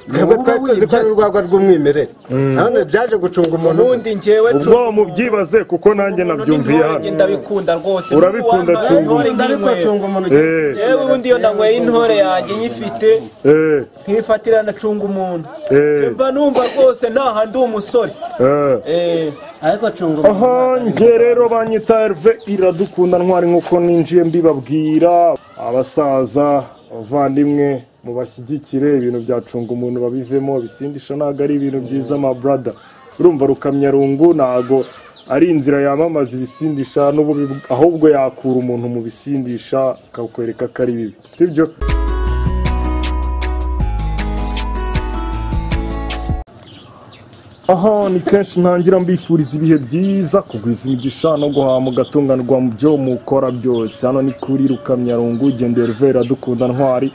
twebwe twari ko ari urwagwa rw'umwimerere none byaje gucunga umuntu ubundi njyewe ubwo mubyibaze kuko nanjye nabyumviye hano ndabikunda rwose urabikunda cunga umuntu yewe ubundi iyo ndanyweye intore yanjye nyifite nkifatira ndacunga umuntu mba numva rwose ntaha ndi umusore ariko cunga aha njye rero banyita Herve Iradukunda Ntwari nk'uko ninjiye mbibabwira abasaza abavandimwe mubashyigikire ibintu byacunga umuntu babivemo bisindisha ntabwo ari ibintu byiza ma brother urumva Rukamyarungu ntago ari inzira yamamaza ibisindisha ahubwo yakura umuntu mu bisindisha akakwereka ko ari bibi sibyo aha ni kenshi ntangira mbifuriza ibihe byiza kugwiza imigisha no guhaha mugatunganirwa mu byo mukora byose hano ni kuri Rukamyarungu gendera Herve Iradukunda Ntwari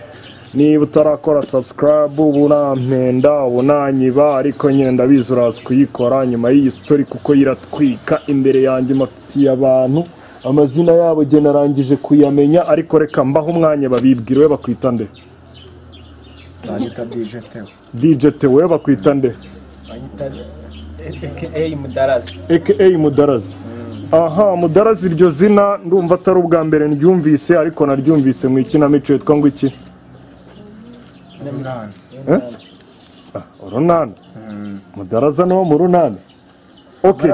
niba utarakora subscribe ubunampenda ubunanyiba ariko nyine ndabizi uraza kuyikora nyuma y'iyi story kuko yiratwika imbere yanjye mafitiye abantu amazina yabo je narangije kuyamenya ariko reka mbaho umwanya babibwire we bakwita nde banyita DJ Theo we bakwita nde aka Mudarazi aka Mudarazi aha Mudarazi iryo zina ndumva atari ubwa mbere ndyumvise ariko naryumvise mu ikinamico yitwa ngo iki Urunana Mudaraza no mu runana okay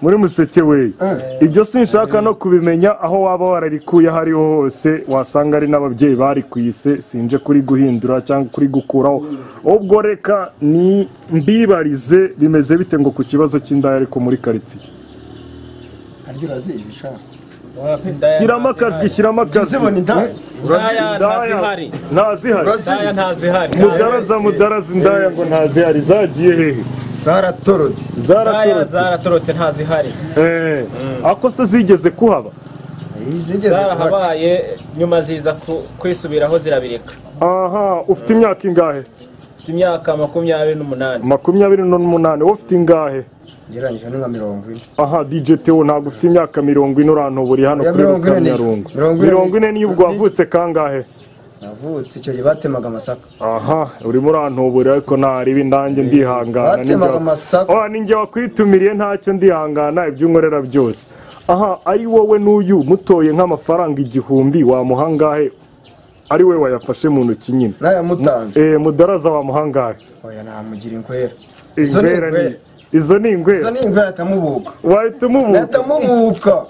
muri museke we ibyo sinshaka no kubimenya aho waba wararikuye hariho hose wasanga ari n'ababyeyi bari kwise sinje kuri guhindura cyangwa kuri gukuraho ubwo reka ni mbibarize bimeze bite ngo ku kibazo cy'indaya ariko muri quartier aryo razizi sha shyiramo akajwi ntazihari Mudaraza indaya ngo ntazihari zagiye hehe zaratorotse ntazihari ako se zigeze kuhaba zarahabaye nyuma ziza kwisubiraho zirabireka aha ufite imyaka ingahe ufite imyaka 28 wowe ufite ingahe geranyije nka 40 aha DJ Theo ntabwo ufite imyaka 40 urantuburi hano kuri Rukamyarungu 40 niyo ubwo wavutse kangahe navutse icyo batemaga amasaka aha urimo urantuburi ariko ntari ndange ndihangana batemaga amasaka ninjye wakwitumiriye ntacyo ndihangana ibyo unkorera byose aha ari wowe n'uyu mutoye nk'amafaranga 1000 wamuhangahe ari we wayafashe mu ntoki nyine naya mutanze Mudaraza wamuhangahe oya namugira inkwera izo ni ingwera atamubuka wahita umubuka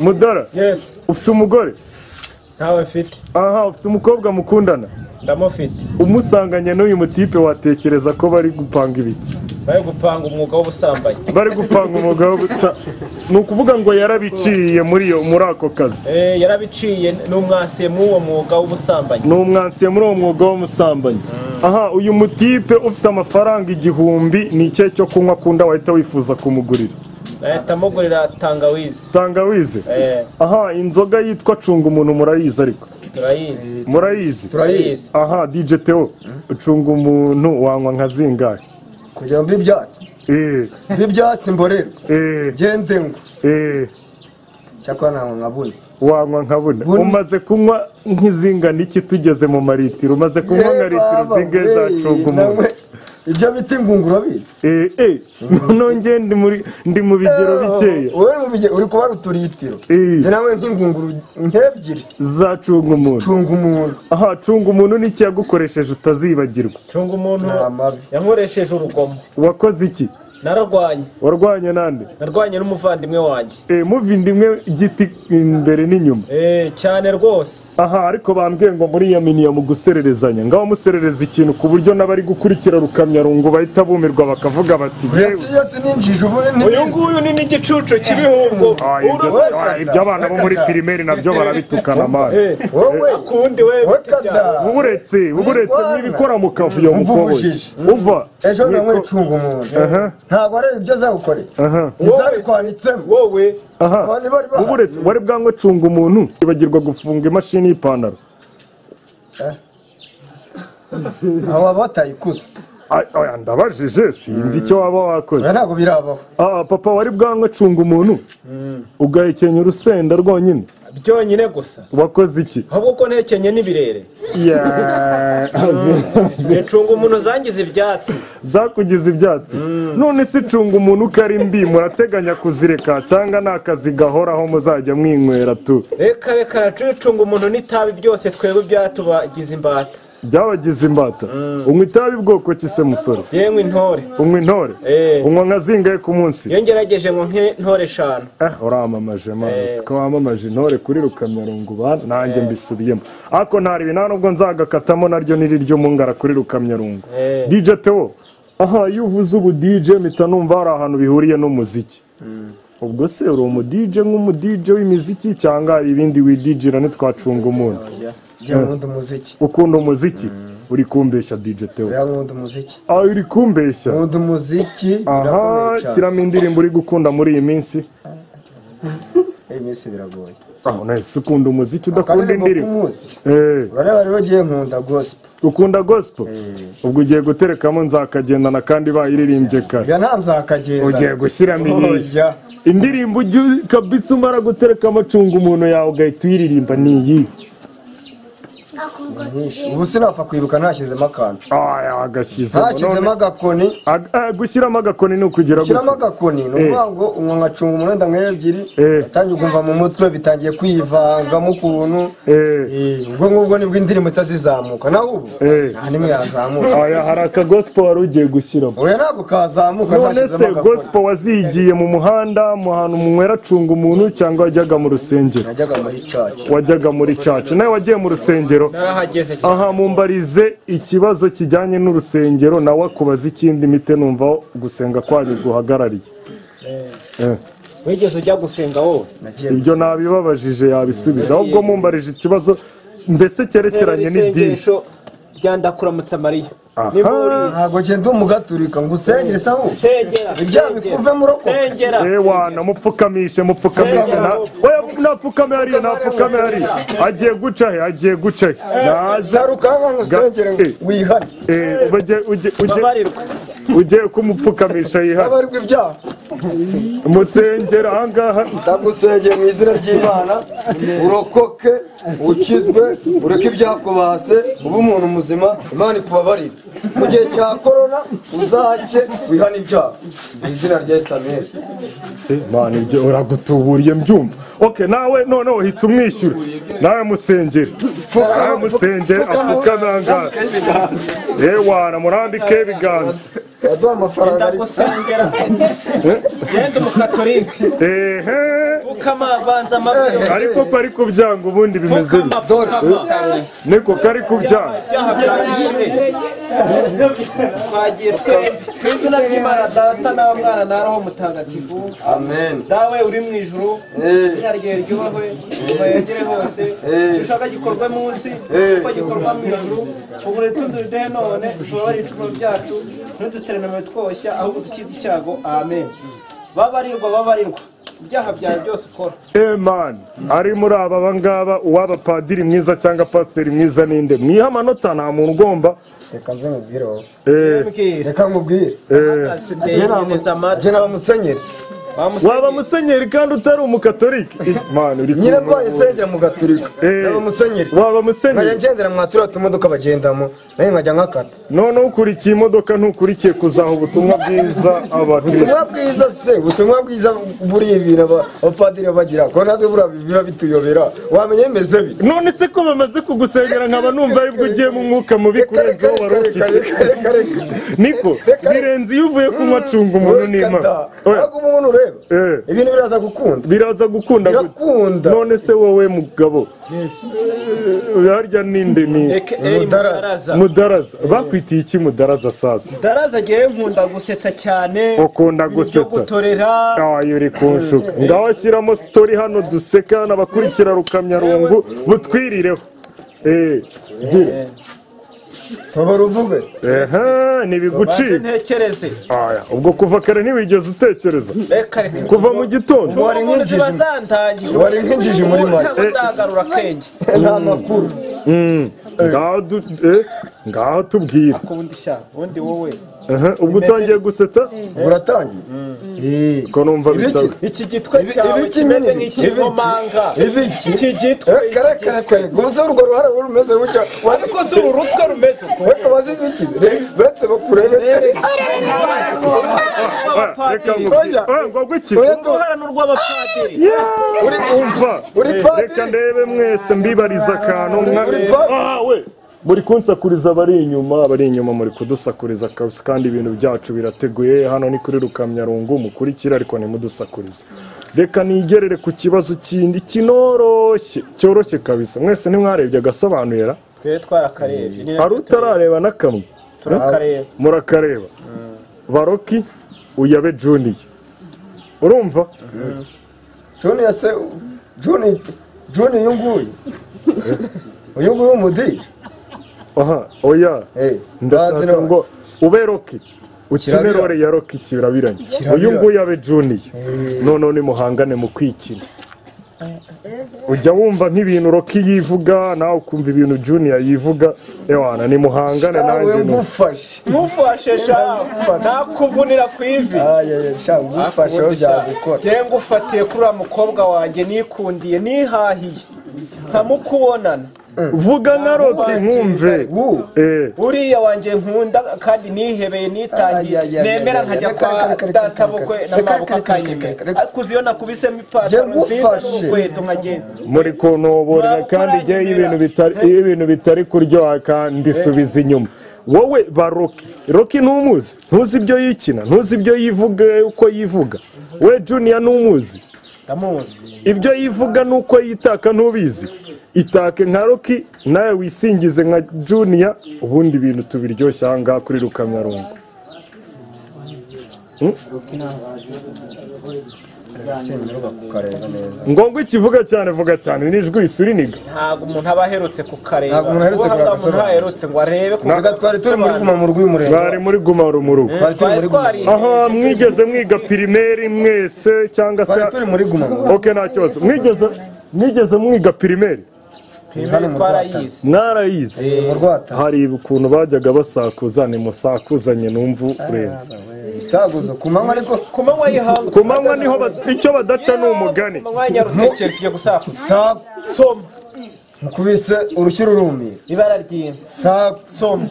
Mudara yes ufite umugore ntawe mfite aha ufite umukobwa mukundana ndamufite umusanganye n'uyu mutipe watekereza ko bari gupanga ibiki bari gupanga umwuga w'ubusambanyi ni ukuvuga ngo yarabiciye muri ako kazi yarabiciye n'umwansiye muri uwo mwuga w'ubusambanyi aha uyu mutipe ufite amafaranga 1000 ni icyo cyo kunywa akunda wahita wifuza kumugurira leta mugurira tangawizi aha inzoga yitwa cunga umuntu murayizi ariko turayizi aha DJ Theo ucunga umuntu wanywa nka zingahe kugira ngo ibyatsi mborero gende ngo cyakora nanywa nkabuna wanywa nkabuna umaze kunywa nk'izingana iki tugeze mu maritiro umaze kunywa nka litiro zingahe zacunga umuntu ibyo bita ingunguru abiri nongeye ndi mu bigero bikeya wowe uri kubara uturitiro njye nawe nk'ingunguru nk'ebyiri zacunga umuntu aha cunga umuntu n'iki yagukoresheje utazibagirwa cunga umuntu yankoresheje urugomo wakoze iki warwanye nande narwanye n'umuvandimwe wanjye muvindimwe igiti imbere n'inyuma cyane rwose aha ariko bambwiye ngo muri ya miniya mu gusererezanya ngaho muserereza ikintu ku buryo n'abari gukurikira Rukamyarungu bahita bumirwa bakavuga bati yose ninjije uyu nguyu ni n'igicucu cy'ibihungo ibyo abana bo muri primaire nabyo barabitukana mani wowe kundi uburetse n'ibikora mu kavuyo mukowe uva ejo namwe cunga umuntu ntabwo ari ibyo zagukoreye izari kwanitsemo wowe uburetse wari bwangwe cunga umuntu ibagirwa gufunga imashini y'ipantaro aho waba watayikuza ndabajije sinzi icyo waba wakoze ntabwo birabaho papa wari bwangwe cunga umuntu ugahekenya urusenda rwonyine byonyine gusa wakoze iki ahubwo ko ntekenye n'ibirere Yeah. ncunga umuntu zangiza ibyatsi zakugize ibyatsi none se cunga umuntu uko ari mbi murateganya kuzireka cyangwa ni akazi gahoraho muzajya mwinywera tu reka ncunga umuntu n'itabi byose twebwe byatubagize imbata byabagize imbata unywa itabi bwoko ki se musore yewe intore unywa intore unywa nka zingahe ku munsi iyo ngerageje ngo nk'intore 5 uramamaje mazi ko wamamaje intore kuri Rukamyarungu nanjye mbisubiyemo ariko ntari nta nubwo nzagakatamo naryo niriryo mungara kuri Rukamyarungu DJ Theo aha iyo uvuze ubu DJ mpita numva hari ahantu bihuriye n'umuziki ubwo se uri umu DJ nk'umu DJ w'imiziki cyangwa ibindi widijira ntitwacunga umuntu nkunda umuziki ukunda umuziki uri kumbeshya DJ Theo nkunda umuziki uri kumbeshya nkunda umuziki aha shyiramo indirimbo uri gukunda muri iyi minsi iyi minsi biragoye nahise ukunda umuziki udakunda indirimbo urareba rero ugiye nkunda gospel ukunda gospel ubwo ugiye guterekamo nzakagendana kandi bayiririmbye kare ya nta nzakagendana ugiye gushyiramo indirimbo kabisa umara guterekamo acunga umuntu yawe ugahita uyiririmba ni iyi ubu sinapfa kwibuka ntashyizemo akantu ntashyizemo agakoni gushyiramo agakoni ni ukugira gushyiramo agakoni ni ukuvuga ngo unywa nkacunga umunenda nk'ebyiri atangiye ukumva mu mutwe bitangiye kwivangamo ukuntu ubwo ngubwo nibwo indirimbo itazizamuka naho ubu nta nimwe yazamuka hari akagospel wari ugiye gushyiramo oya ntabwo kazamuka none se gospel wazigiye mu muhanda mu hantu munywera acunga umuntu cyangwa wajyaga mu rusengero wajyaga muri church nawe wagiye mu rusengero aha mumbarize ikibazo kijyanye n'urusengero nawe akubaza ikindi mite numva gusenga kwanyu guhagarariye wigeze ujya gusenga wowe ibyo nabibabajije yabisubije ahubwo mumbarije ikibazo mbese cyerekeranye n'idini byandakuramutsa Mariya ntabwo genda umugaturika ngo usengere saho ibyaha bikuvemo uroko mupfukamishe napfukame hariya napfukame hariya agiye guca he zarukanga ngo usengere wihane ugiye kumupfukamisha yihane abarirwa ibyaha umusengero ahangaha ndagusengeye mu izina ry'Imana urokoke ukizwe ureke ibyakubase ube umuntu muzima Imana ikubabarire mu gihe cya korona uzake wihane ibyaha mu izina rya Samuel Imana ibyo uragutuburiye mbyumva nawe noneho hita umwishyura nawe musengere apfukame ahangaha wana murambike ibiganza yaduha amafaranga ndagusengera genda umukatolike ukama banza amabyo ariko kari kubyanga ubundi bimeze niko kari kubyanga twagiye ku izina ry'Imana data na mwana na roho mutagatifu amen dawe uri mu ijuru izina ryawe ryubahwe yegere hose dushaka gikorwa munsi uko gikorwa mu ijuru ubure tundureho none tubabare icumuro ryacu ntuduteranire twoshya ahubwo dukize icyago amen babarirwa ibyaha byawe byose ukora man ari muri aba ngaba uwaba padiri mwiza cyangwa pasiteri mwiza ninde mwiha amanota nta muntu ugomba reka nze mubwire wowe reka mubwire jena bamusenyeri waba musenyeri kandi utari umukatolike nyine rwaye sengera mu gatolika waba musenyeri nkajya ngendera mwaturiya tumodoka bagendamo nawe nkajya nkakata noneho ukurikiye imodoka ntukurikiye kuzaha ubutumwa bwiza ubutumwa bwiza se ubutumwa bwiza buri ibintu abapadiri bagira ko natwe biba bituyobera wamenya bimeze bi none se ko bamaze kugusengera nkaba numva aribwo ugiye mu mwuka mubi kurenza uwo wari ufite niko birenze iyo uvuye kunywa acunga umuntu n'Imana ntabwo umuntu ureba ibintu biraza gukunda birakunda none se wowe mugabo harya ninde ni mudaraza bakwitiye iki mudaraza sasa mudaraza agiye nkunda gusetsa cyane ukunda gusetsa gutorera uri kunshuka ngaho shyiramo story hano duseka n'abakurikira Rukamyarungu butwirireho uvuge ntibiguciye ntekereze ubwo kuva kare ntiwigeze utekereza kuva mu gitondo wari nk'injiji muri make ndagarura akenge nta makuru ngaho tubwira ubundi sha ubundi wowe ubwo utangiye gusetsa uratangiye ko numva bitaro iki gitwe cyawe kimeze nk'ikikomanga iki gitwe kare gusa urwo ruhara rumeze gutya ariko si uru rutwe rumeze uko reka bazize iki betse bakurebe ngo gwiki uruhara n'urw'abapadiri reka ndebe mwese mbibariza akantu we muri kunsakuriza abari inyuma muri kudusakuriza kabisa kandi ibintu byacu birateguye hano ni kuri Rukamyarungu mukurikira ariko nimudusakuriza reka nigerere ku kibazo kindi cyoroshye kabisa mwese ntimwarebye agasobanurira twe twarakareba hari utarareba n'akamwe murakareba Baroki uyabe Junior urumva Junior se Junior uyu nguyu umudiri oya ndashaka ngo ube Roki ukine role ya Roki kirabiranye uyu nguyu abe Junior none ni muhangane mu kwikina ujya wumva nk'ibintu Roki yivuga nawe ukumva ibintu Junior yivuga ewana ni muhangane nanjye mufashe sha nakuvunira ku ivi ngufashe aho byagukora ngiye ngufatiye kuri mukobwa wanjye nikundiye nihahiye nkamukubonana vuga nka Roki nkumve uriya wanjye nkunda kandi nihebeye nitangiye nemera nkajya kwa databukwe n'amaboko akanyemera ariko uzi iyo nakubisemo ipataro nziza n'urukweto nkagenda muri kunoborera kandi igihe ibintu bitari kuryoha kandi subiza inyuma wowe Baroki Roki ntumuzi ntuzi ibyo yikina ntuzi ibyo yivuga uko yivuga we Junior ntumuzi ibyo yivuga nuko yitaka ntubizi itake nka Roki nawe wisingize nka Junior ubundi ibintu tubiryoshya aha ngaha kuri Rukamyarungu ngo ikivuga cyane vuga cyane nijwi isuriniga ntabwo umuntu aba aherutse kukareba ntabwo umuntu aherutse umuntu aherutse ngo arebe kuko twari turi muri guma mu rw'umurenge twari muri guma mu rugo aha mwigeze mwiga primaire mwese cyangwa se twari turi muri guma okay nta kibazo mwigeze mwiga primaire mwarayize mu Rwata hari ukuntu bajyaga basakuza ni musakuzanye numva urenze isaguzo kumanywa ariko kumanywa yihanga kumanywa niho icyo badaca ni umugani kumanywa nyarutekere tujye gusakuza soma mukubise urushyi rurumira ibara ry'inka soma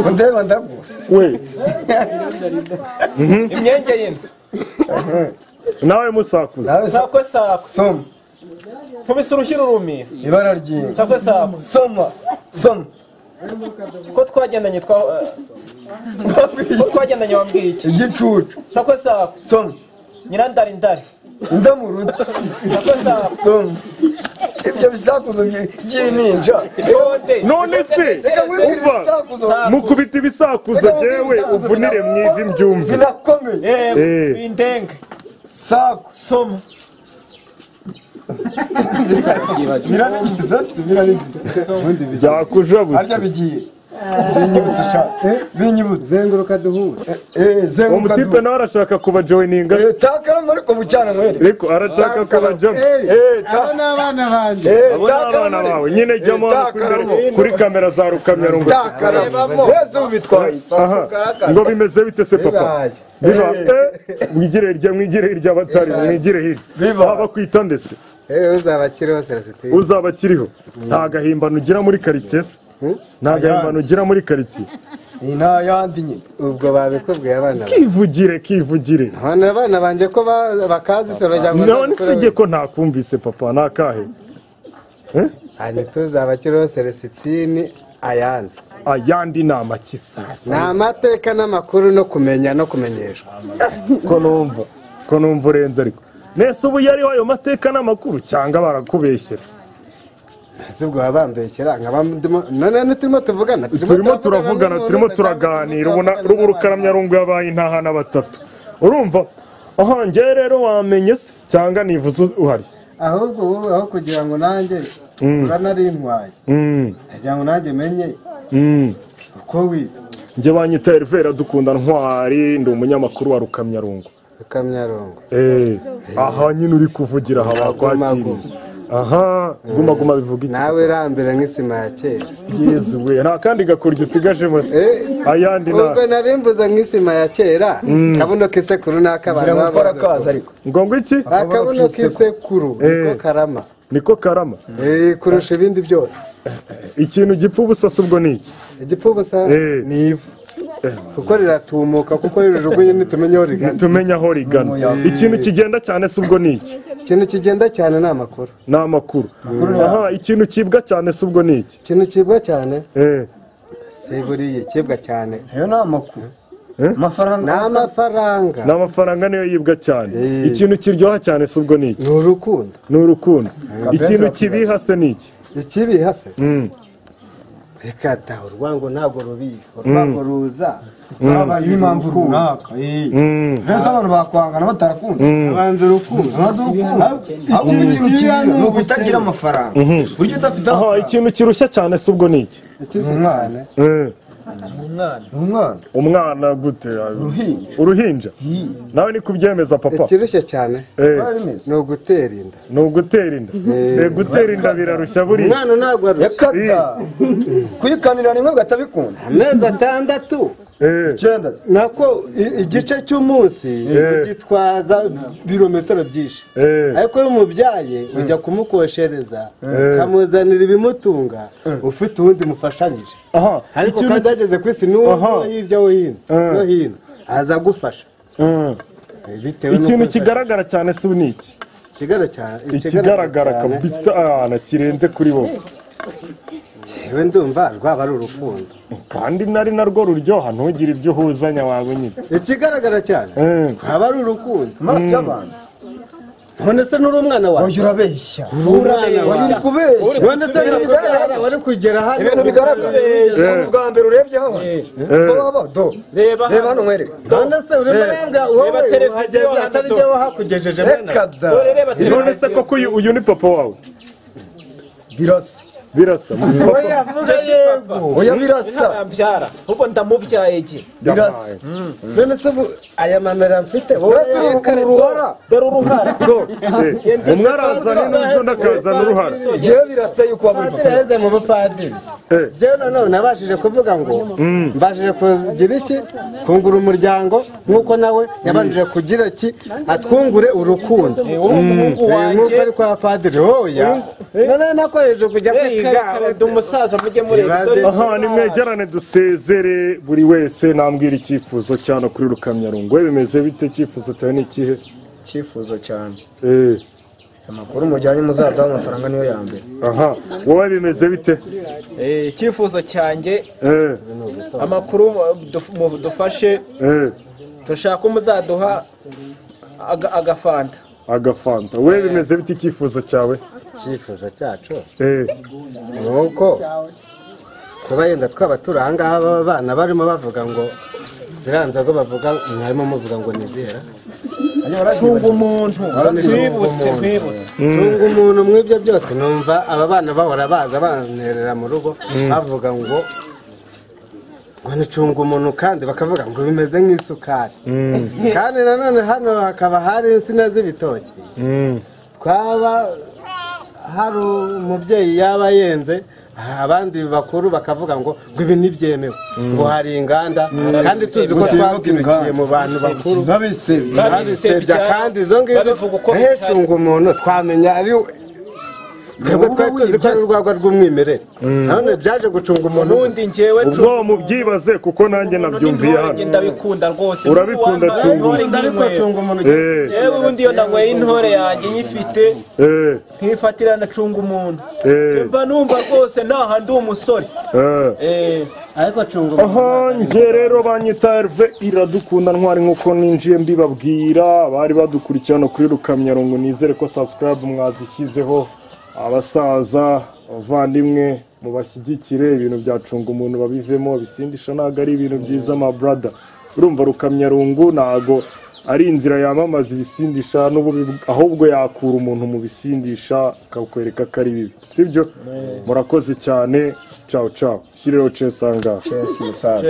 kundeba ndagu we imyenge y'inzu nawe musakuza sakwe soma nkubise urushyi rurumira ibara ry'inka sakwe soma ko twagendanye wambwiye iki igicucu sakwe soma nyirandari indamuruta soma ibyo bisakuzo by'ininja none se mukubita ibisakuzo jewe uvunire mwiza mbyumve binakomeye indenge soma biranigiza byakujabutse harya bigiye binyibutse binyibutse zenguruka duhure umutipe nawe arashaka kuba joininga takaramo ariko bucyana mwere ariko arashaka kuba job abo ni abana banjye abo ni abana bawe nyine jyamo kuri kamera za Rukamyarungu wese ubitwaye ngo bimeze bite se papa mwigire hirya batari mwigire hirya baba kwita ndetse uzabakiriho Celestin uzabakiriho nta gahimbano ugira muri karitsiye se nta gahimbano ugira muri karitsiye nta yandi nyine ubwo babikubwiye abana kivugire abana banjye ko bakazi soro cyangwa none sije ko ntakumvise papa nakahe tuzabakiriho Celestin ayandi ni amakisasa ni amateka n'amakuru no kumenya no kumenyeshwa ko numva urenze ariko nese ubu yariho ayo mateka n'amakuru cyangwa barakubeshyera ubwo bambeshyera none turimo tuvugana turimo turaganira ubona Rukamyarungu yabaye intahana batatu urumva aha njye rero wamenye se cyangwa nivuze uhari ahubwo wowe aho kugira ngo nanjye uranari intwaye kugira ngo nanjye menye uko wita njye banyita Hervé dukunda ntwari ndi umunyamakuru wa Rukamyarungu Rukamyarungu aha nyine uri kuvugira aha bakwakiriye aha guma bivuga iki nawe rambere nk'isima ya kera Yezu we nta kandi gakurya usigajemo se ayandi ubwo narimbuza nk'isima ya kera kabuno k'isekuru n'akabana gukora kaza ariko ngo iki akabuno k'isekuru niko karama niko karama kurusha ibindi byose ikintu gipfa ubusa se ubwo ni iki igipfa ubusa ni ivu kuko riratumuka kuko rijugunye nitumenye aho rigana tumenya aho rigana ikintu kigenda cyane se ubwo ni iki ikintu kigenda cyane ni amakuru ni amakuru aha ikintu kibwa cyane se ubwo ni iki ikintu kibwa cyane se buriya kibwa cyane ayo ni amakuru amafaranga n'amafaranga niyo yibwa cyane ikintu kiryoha cyane se ubwo ni iki ni urukundo ikintu kibiha se ni iki ikibiha se reka da urwango ntabwo rubiha urwango ruza habaye impamvu runaka mbese abantu bakwangana batarakunda abanza urukundo ahubwo ikintu kibi ni ukutagira amafaranga buryo udafite aha ikintu kirushya cyane se ubwo ni iki umwana gute uruhinja nawe ni kubyemeza papa ikirushya cyane ni ugutera inda gutera inda birarushya buriya umwana ntabwo arushya kuyikanira rimwe ugatabikunda amezi 6 nako igice cy'umunsi ugitwaza birometero byinshi ariko iyo umubyaye ujya kumukoshereza ukamuzanira ibimutunga ufite uwundi mufashanyije ariko kandi ageze ku isi n'uwo hirya no hino aza gufasha ikintu kigaragara cyane se ni iki ikigaragara kabisa kirenze kuri bo yewe ndumva rwaba ari urukundo kandi nari narwo ruryoha ntugire ibyo uhuzanya wawe nyine ikigaragara cyane rwaba ari urukundo amaso y'abantu none se n'uri umwana wawe oya urabeshya uri kubeshya none se wari kugera hano ibintu bigaragara ubwa mbere urebye aho reba hano nkwereke none se uri muranga wowe televiziyo atari jye wahakugejeje none se koko uyu ni papa wawe birasa oya birasa mbyara ahubwo ndamubyaye ge birasa none se aya mamera mfite wowe uruhara dore uruhara umwe arazana n'undi akazana uruhara jewe birasa yuko waburi padiri yaheze mu bupadiri jewe none nabashije kuvuga ngo mbashije kugira iki kungura umuryango nk'uko nawe yabashije kugira iki atwungure urukundo nk'uko ari kwa padiri oya none nakoheje kujya kwiga umusaza mujye mureba aha nimwegerane dusezere buri wese nambwira icyifuzo cyane kuri Rukamyarungu bimeze bite icyifuzo cyawe ni ikihe icyifuzo cyane amakuru mujyanye muzaduha amafaranga niyo ya mbere aha wowe bimeze bite icyifuzo cyanjye amakuru dufashe dushaka muzaduha agafanta wowe bimeze bite icyifuzo cyawe icyifuzo cyacu nuko kuba yenda twaba turi ahangaha abana barimo bavuga ngo ziriya nzoga bavuga mwarimo muvuga ngo ni zihera cunga umuntu twibutse cunga umuntu mw'ibyo byose numva aba bana bahora baza banerera mu rugo bavuga ngo nicunga umuntu kandi bakavuga ngo bimeze nk'isukari kandi nanone hano hakaba hari insina z'ibitoki twaba hari umubyeyi yaba yenze abandi bakuru bakavuga ngo ibi ntibyemewe ngo hari inganda kandi tuzi ko twabwirukiye mu bantu bakuru babisebya kandi izo ngizo cunga umuntu twamenya ari twebwe twari tuzi ko ari urwagwa rw'umwimerere none byaje gucunga umuntu ubundi njyewe ubwo mubyibaze kuko nanjye nabyumviye hano ndabikunda rwose urabikunda cunga umuntu yewe ubundi iyo nanyweye intore yanjye nyifite nkifatira nacunga umuntu mba numva rwose naha ndi umusore ariko cunga umuntu aha njye rero banyita Herve Iradukunda Ntwari nk'uko ninjiye mbibabwira bari badukurikirana kuri Rukamyarungu nizere ko subscribe mwazishyizeho abasaza abavandimwe mubashyigikire ibintu byacunga umuntu babivemo bisindisha ntabwo ari ibintu byiza ma brother urumva Rukamyarungu ntago ari inzira yamamaza ibisindisha ahubwo yakura umuntu mu bisindisha akakwereka ko ari bibi sibyo murakoze cyane ciao ciao shyireho chess anga chess musaza